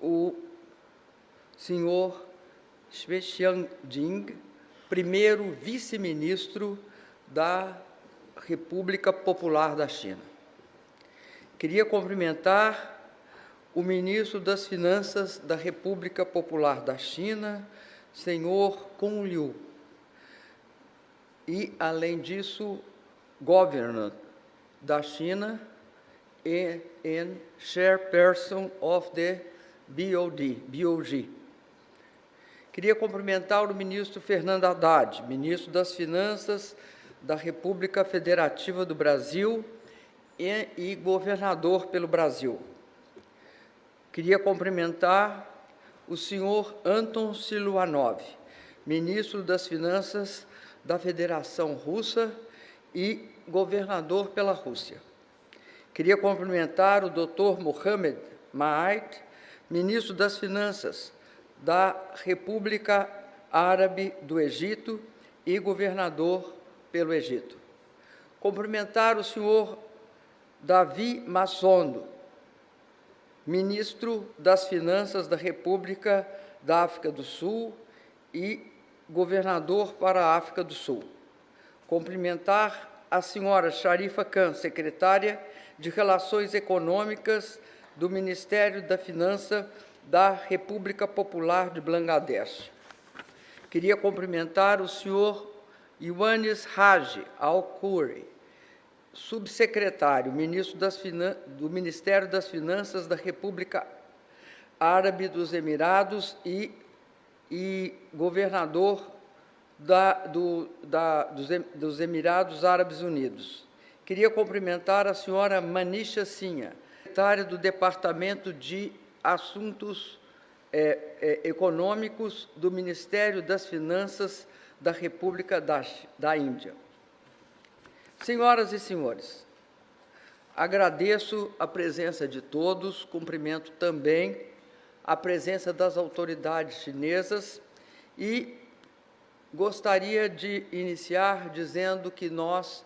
o senhor Xue Xiangjing, primeiro vice-ministro da República Popular da China. Queria cumprimentar o ministro das Finanças da República Popular da China, senhor Kun Liu, e, além disso, governor da China e chairperson of the BOG. Queria cumprimentar o ministro Fernando Haddad, ministro das Finanças da República Federativa do Brasil e governador pelo Brasil. Queria cumprimentar o senhor Anton Siluanov, ministro das Finanças da Federação Russa e governador pela Rússia. Queria cumprimentar o Dr. Mohamed Maait, ministro das Finanças da República Árabe do Egito e governador pelo Egito. Cumprimentar o senhor Davi Massondo, ministro das Finanças da República da África do Sul e governador para a África do Sul. Cumprimentar a senhora Sharifa Khan, secretária de Relações Econômicas do Ministério da Finança da República Popular de Bangladesh. Queria cumprimentar o senhor Ioannis Hagi Al-Khoury, subsecretário, ministro do Ministério das Finanças da República Árabe dos Emirados e governador dos Emirados Árabes Unidos. Queria cumprimentar a senhora Manisha Sinha, secretária do Departamento de Assuntos Econômicos do Ministério das Finanças da República da Índia. Senhoras e senhores, agradeço a presença de todos, cumprimento também a presença das autoridades chinesas e gostaria de iniciar dizendo que nós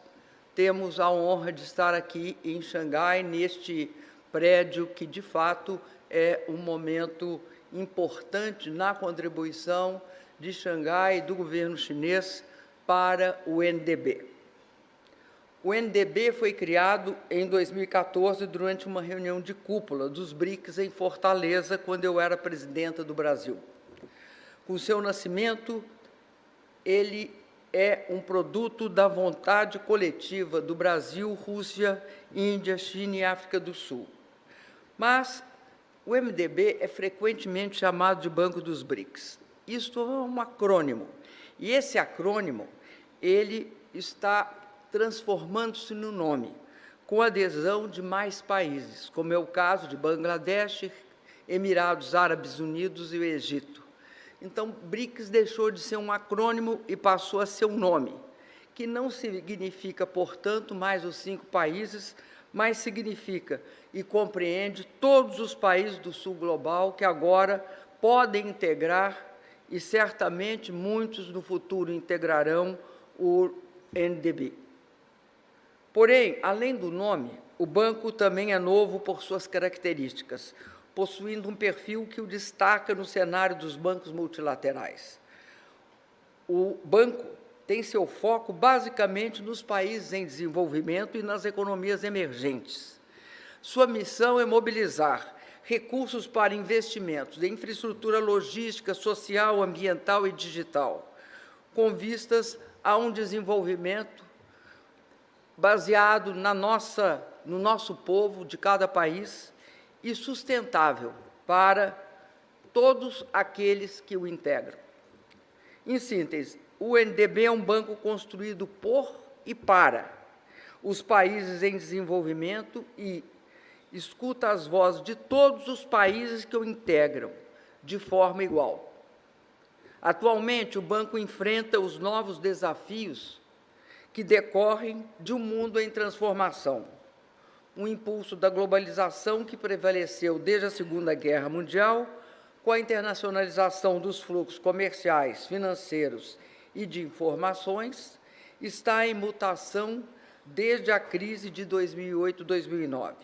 temos a honra de estar aqui em Xangai, neste prédio que, de fato, é um momento importante na contribuição de Xangai e do governo chinês para o NDB. O NDB foi criado em 2014 durante uma reunião de cúpula dos BRICS em Fortaleza, quando eu era presidenta do Brasil. Com seu nascimento, ele é um produto da vontade coletiva do Brasil, Rússia, Índia, China e África do Sul. Mas o MDB é frequentemente chamado de Banco dos BRICS. Isto é um acrônimo, e esse acrônimo ele está transformando-se no nome, com adesão de mais países, como é o caso de Bangladesh, Emirados Árabes Unidos e o Egito. Então, BRICS deixou de ser um acrônimo e passou a ser um nome, que não significa, portanto, mais os 5 países, mas significa e compreende todos os países do Sul global que agora podem integrar e certamente muitos no futuro integrarão o NDB. Porém, além do nome, o banco também é novo por suas características, possuindo um perfil que o destaca no cenário dos bancos multilaterais. O banco tem seu foco basicamente nos países em desenvolvimento e nas economias emergentes. Sua missão é mobilizar recursos para investimentos em infraestrutura logística, social, ambiental e digital, com vistas a um desenvolvimento baseado no nosso povo de cada país e sustentável para todos aqueles que o integram. Em síntese, o NDB é um banco construído por e para os países em desenvolvimento e escuta as vozes de todos os países que o integram de forma igual. Atualmente, o banco enfrenta os novos desafios que decorrem de um mundo em transformação. Um impulso da globalização que prevaleceu desde a Segunda Guerra Mundial, com a internacionalização dos fluxos comerciais, financeiros e de informações, está em mutação desde a crise de 2008-2009.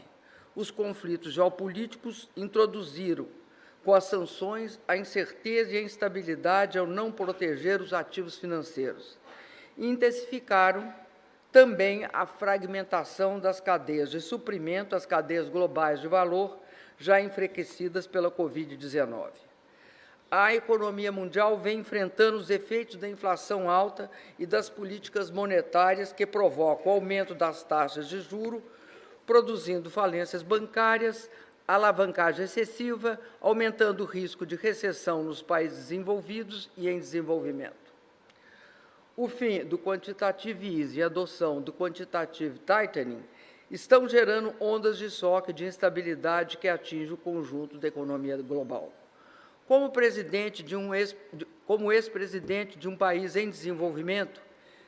Os conflitos geopolíticos introduziram com as sanções, a incerteza e a instabilidade ao não proteger os ativos financeiros. E intensificaram também a fragmentação das cadeias de suprimento, as cadeias globais de valor, já enfraquecidas pela Covid-19. A economia mundial vem enfrentando os efeitos da inflação alta e das políticas monetárias que provocam o aumento das taxas de juros, produzindo falências bancárias, alavancagem excessiva, aumentando o risco de recessão nos países desenvolvidos e em desenvolvimento. O fim do quantitative easing e a adoção do quantitative tightening estão gerando ondas de choque de instabilidade que atingem o conjunto da economia global. Como ex-presidente de um país em desenvolvimento,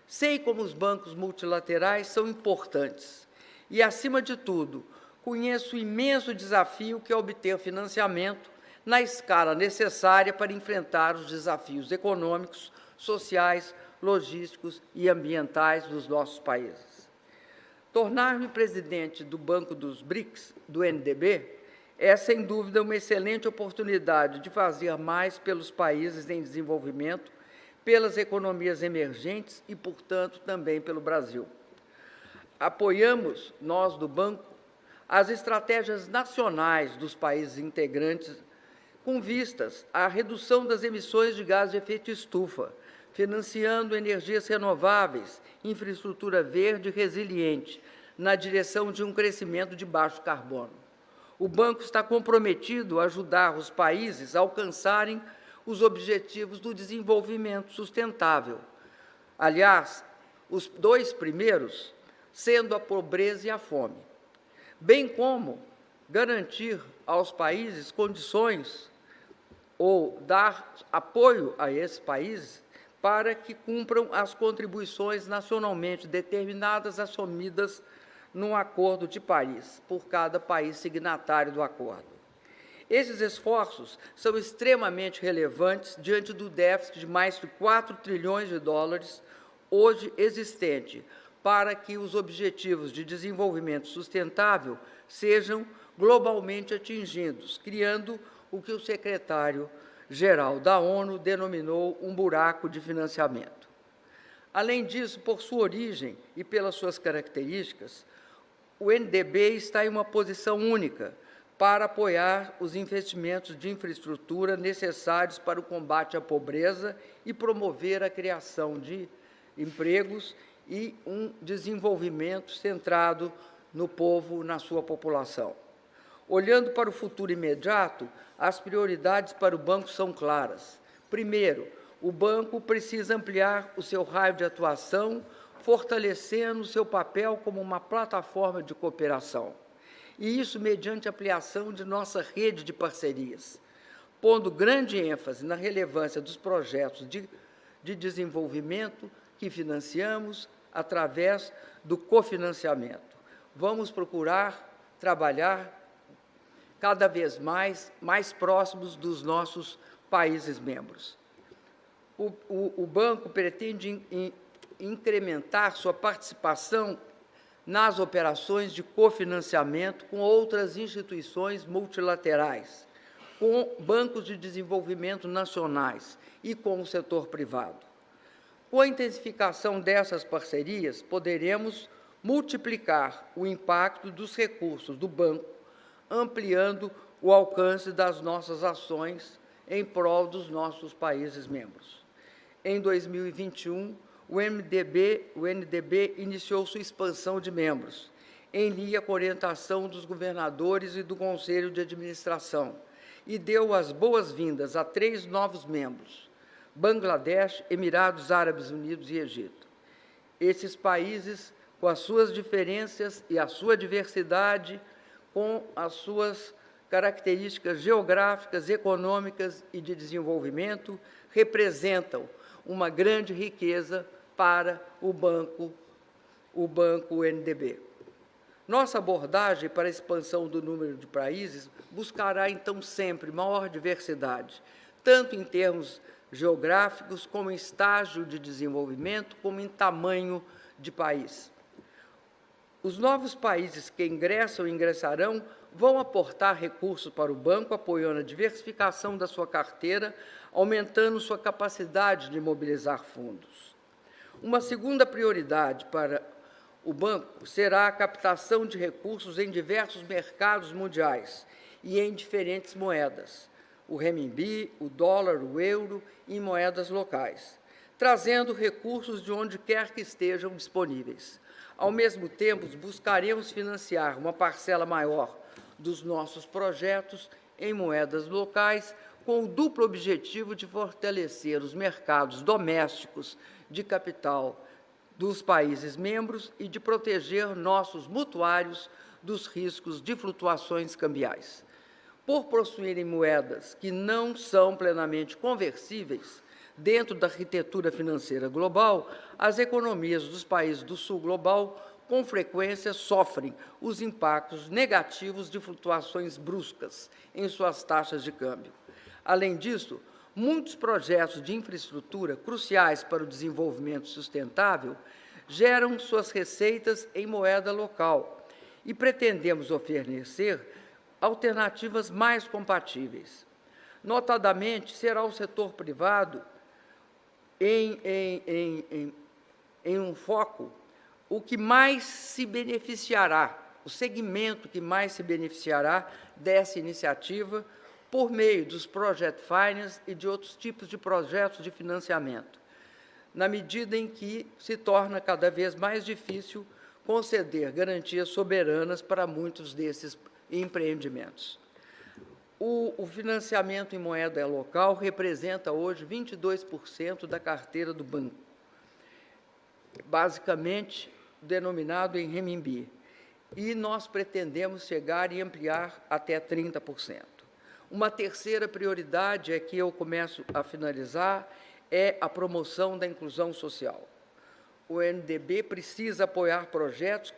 sei como os bancos multilaterais são importantes e, acima de tudo, conheço o imenso desafio que é obter financiamento na escala necessária para enfrentar os desafios econômicos, sociais, logísticos e ambientais dos nossos países. Tornar-me presidente do Banco dos BRICS, do NDB, é, sem dúvida, uma excelente oportunidade de fazer mais pelos países em desenvolvimento, pelas economias emergentes e, portanto, também pelo Brasil. Apoiamos, nós do Banco, as estratégias nacionais dos países integrantes com vistas à redução das emissões de gás de efeito estufa, financiando energias renováveis, infraestrutura verde e resiliente, na direção de um crescimento de baixo carbono. O Banco está comprometido a ajudar os países a alcançarem os objetivos do desenvolvimento sustentável. Aliás, os dois primeiros sendo a pobreza e a fome, bem como garantir aos países condições ou dar apoio a esses países para que cumpram as contribuições nacionalmente determinadas assumidas num Acordo de Paris, por cada país signatário do acordo. Esses esforços são extremamente relevantes diante do déficit de mais de 4 trilhões de dólares hoje existente, para que os objetivos de desenvolvimento sustentável globalmente atingidos, criando o que o secretário-geral da ONU denominou um buraco de financiamento. Além disso, por sua origem e pelas suas características, o NDB está em uma posição única para apoiar os investimentos de infraestrutura necessários para o combate à pobreza e promover a criação de empregos e um desenvolvimento centrado no povo, na sua população. Olhando para o futuro imediato, as prioridades para o Banco são claras. Primeiro, o Banco precisa ampliar o seu raio de atuação, fortalecendo o seu papel como uma plataforma de cooperação. E isso mediante a ampliação de nossa rede de parcerias, pondo grande ênfase na relevância dos projetos de desenvolvimento que financiamos através do cofinanciamento. Vamos procurar trabalhar cada vez mais próximos dos nossos países membros. O Banco pretende incrementar sua participação nas operações de cofinanciamento com outras instituições multilaterais, com bancos de desenvolvimento nacionais e com o setor privado. Com a intensificação dessas parcerias, poderemos multiplicar o impacto dos recursos do Banco, ampliando o alcance das nossas ações em prol dos nossos países membros. Em 2021, o NDB iniciou sua expansão de membros, em linha com a orientação dos governadores e do Conselho de Administração, e deu as boas-vindas a 3 novos membros: Bangladesh, Emirados Árabes Unidos e Egito. Esses países, com as suas diferenças e a sua diversidade, com as suas características geográficas, econômicas e de desenvolvimento, representam uma grande riqueza para o Banco NDB. Nossa abordagem para a expansão do número de países buscará, então, sempre maior diversidade, tanto em termos geográficos, como em estágio de desenvolvimento, como em tamanho de país. Os novos países que ingressam e ingressarão vão aportar recursos para o banco, apoiando a diversificação da sua carteira, aumentando sua capacidade de mobilizar fundos. Uma segunda prioridade para o banco será a captação de recursos em diversos mercados mundiais e em diferentes moedas, o renminbi, o dólar, o euro e moedas locais, trazendo recursos de onde quer que estejam disponíveis. Ao mesmo tempo, buscaremos financiar uma parcela maior dos nossos projetos em moedas locais, com o duplo objetivo de fortalecer os mercados domésticos de capital dos países membros e de proteger nossos mutuários dos riscos de flutuações cambiais. Por possuírem moedas que não são plenamente conversíveis dentro da arquitetura financeira global, as economias dos países do Sul global com frequência sofrem os impactos negativos de flutuações bruscas em suas taxas de câmbio. Além disso, muitos projetos de infraestrutura cruciais para o desenvolvimento sustentável geram suas receitas em moeda local e pretendemos oferecer alternativas mais compatíveis. Notadamente, será o setor privado em um foco o que mais se beneficiará, o segmento que mais se beneficiará dessa iniciativa por meio dos Project Finance e de outros tipos de projetos de financiamento, na medida em que se torna cada vez mais difícil conceder garantias soberanas para muitos desses empreendimentos. O financiamento em moeda local representa hoje 22% da carteira do banco, basicamente denominado em renminbi, e nós pretendemos chegar e ampliar até 30%. Uma terceira prioridade, que eu começo a finalizar, é a promoção da inclusão social. O NDB precisa apoiar projetos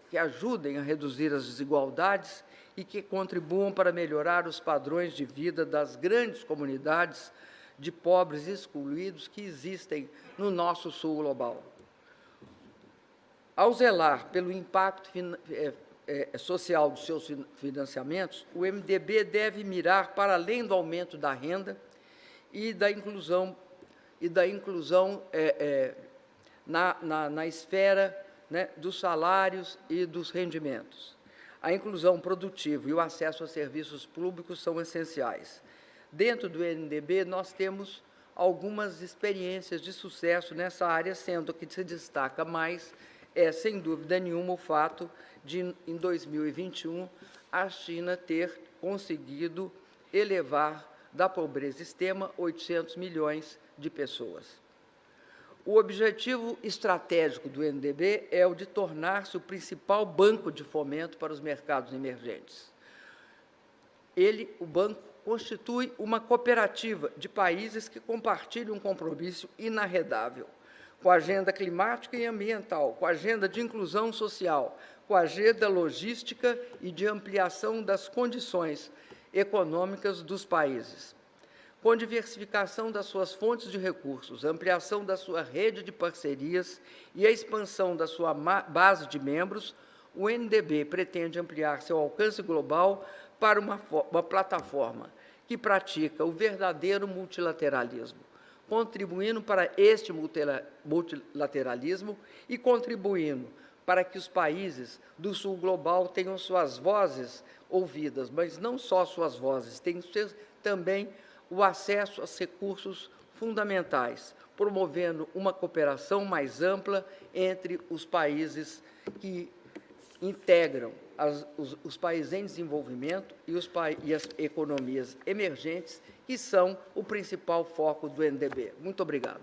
que ajudem a reduzir as desigualdades e que contribuam para melhorar os padrões de vida das grandes comunidades de pobres e excluídos que existem no nosso Sul global. Ao zelar pelo impacto social dos seus financiamentos, o MDB deve mirar para além do aumento da renda e da inclusão, na esfera, né, dos salários e dos rendimentos. A inclusão produtiva e o acesso a serviços públicos são essenciais. Dentro do NDB, nós temos algumas experiências de sucesso nessa área, sendo que se destaca mais sem dúvida nenhuma, o fato de, em 2021, a China ter conseguido elevar da pobreza extrema 800 milhões de pessoas. O objetivo estratégico do NDB é o de tornar-se o principal banco de fomento para os mercados emergentes. O banco, constitui uma cooperativa de países que compartilham um compromisso inarredável com a agenda climática e ambiental, com a agenda de inclusão social, com a agenda logística e de ampliação das condições econômicas dos países. Com diversificação das suas fontes de recursos, ampliação da sua rede de parcerias e a expansão da sua base de membros, o NDB pretende ampliar seu alcance global para uma plataforma que pratica o verdadeiro multilateralismo, contribuindo para este multilateralismo e contribuindo para que os países do Sul global tenham suas vozes ouvidas, mas não só suas vozes, tenham também o acesso a recursos fundamentais, promovendo uma cooperação mais ampla entre os países que integram os países em desenvolvimento e as economias emergentes, que são o principal foco do NDB. Muito obrigado.